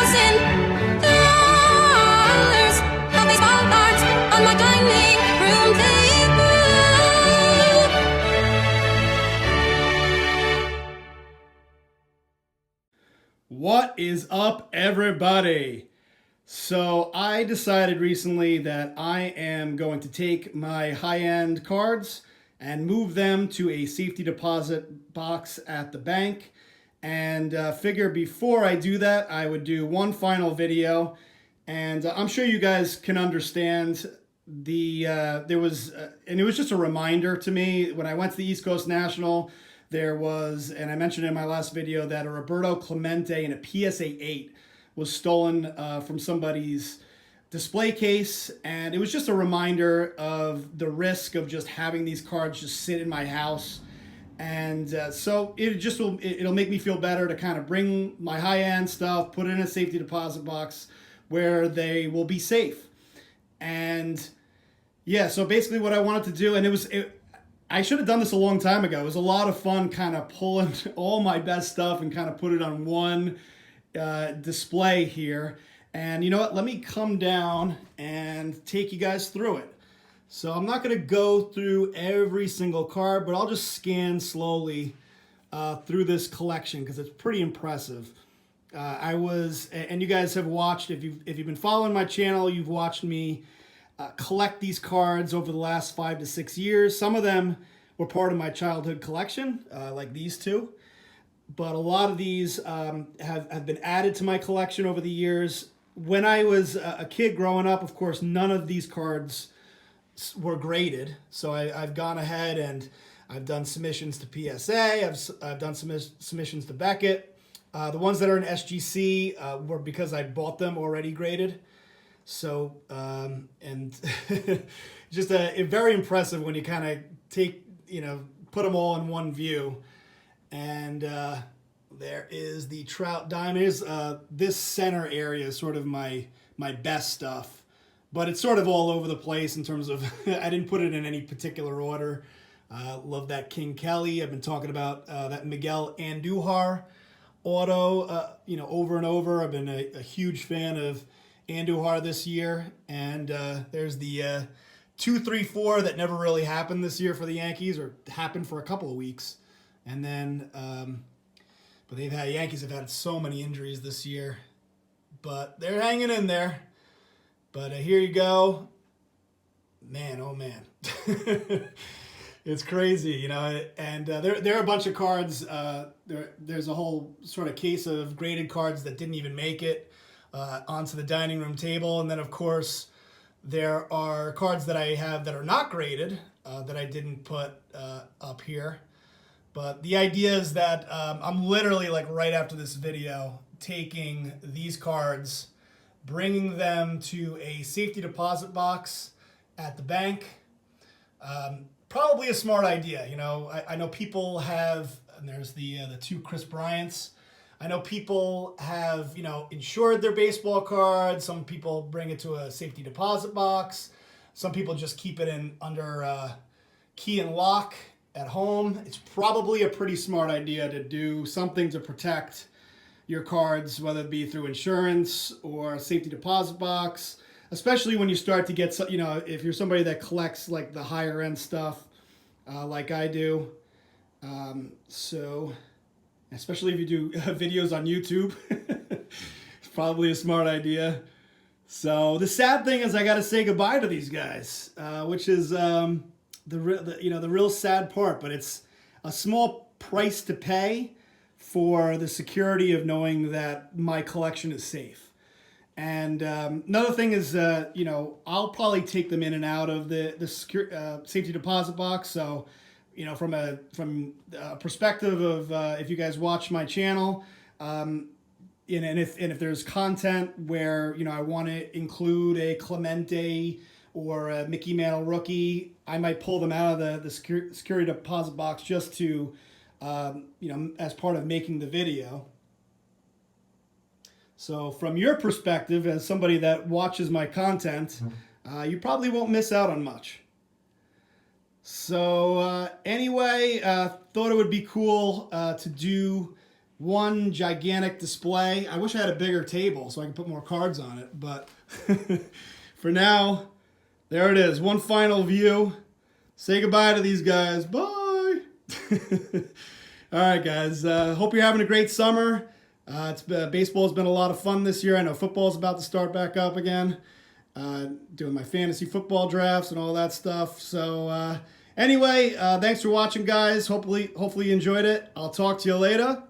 $1,000 of baseball cards on my dining room table. What is up, everybody? So I decided recently that I am going to take my high-end cards and move them to a safety deposit box at the bank, and figure before I do that I would do one final video. And I'm sure you guys can understand there was and it was just a reminder to me when I went to the East Coast National. There was, and I mentioned in my last video, that a Roberto Clemente and a PSA 8 was stolen from somebody's display case, and it was just a reminder of the risk of just having these cards just sit in my house. And so it'll make me feel better to kind of bring my high-end stuff, put it in a safety deposit box where they will be safe. And yeah, so basically what I wanted to do, and I should have done this a long time ago. It was a lot of fun kind of pulling all my best stuff and kind of put it on one display here. And you know what? Let me come down and take you guys through it. So I'm not going to go through every single card, but I'll just scan slowly through this collection because it's pretty impressive. And you guys have watched, if you've been following my channel, you've watched me collect these cards over the last 5 to 6 years. Some of them were part of my childhood collection, like these two. But a lot of these have been added to my collection over the years. When I was a kid growing up, of course, none of these cards were graded. So I've gone ahead and I've done submissions to PSA. I've done submissions to Beckett. The ones that are in SGC were because I bought them already graded. So, and just very impressive when you kind of put them all in one view. And there is the Trout Diamonds. This center area is sort of my best stuff, but it's sort of all over the place in terms of I didn't put it in any particular order. Love that King Kelly. I've been talking about that Miguel Andujar auto, over and over. I've been a huge fan of Andujar this year. And there's the 2-3-4 that never really happened this year for the Yankees, or happened for a couple of weeks. And then, but Yankees have had so many injuries this year, but they're hanging in there. But here you go. Man, oh man. It's crazy, and there are a bunch of cards. There's a whole sort of case of graded cards that didn't even make it onto the dining room table. And then, of course, there are cards that I have that are not graded that I didn't put up here. But the idea is that I'm literally, like, right after this video, taking these cards, bringing them to a safety deposit box at the bank. Probably a smart idea. I know people have, and there's the two Chris Bryants. I know people have, insured their baseball cards. Some people bring it to a safety deposit box. Some people just keep it under key and lock at home. It's probably a pretty smart idea to do something to protect your cards, whether it be through insurance or a safety deposit box, especially when you start to get, if you're somebody that collects like the higher end stuff, like I do. So especially if you do videos on YouTube, it's probably a smart idea. So the sad thing is I got to say goodbye to these guys, which is the real sad part, but it's a small price to pay for the security of knowing that my collection is safe. And another thing is, I'll probably take them in and out of the safety deposit box. So, from a perspective of if you guys watch my channel, and if there's content where I want to include a Clemente or a Mickey Mantle rookie, I might pull them out of the security deposit box just to, as part of making the video. So from your perspective, as somebody that watches my content, you probably won't miss out on much. So anyway, thought it would be cool to do one gigantic display. I wish I had a bigger table so I could put more cards on it, but for now, there it is. One final view. Say goodbye to these guys. Bye. All right, guys. Hope you're having a great summer. Baseball's been a lot of fun this year. I know football's about to start back up again. Doing my fantasy football drafts and all that stuff. So anyway, thanks for watching, guys. Hopefully you enjoyed it. I'll talk to you later.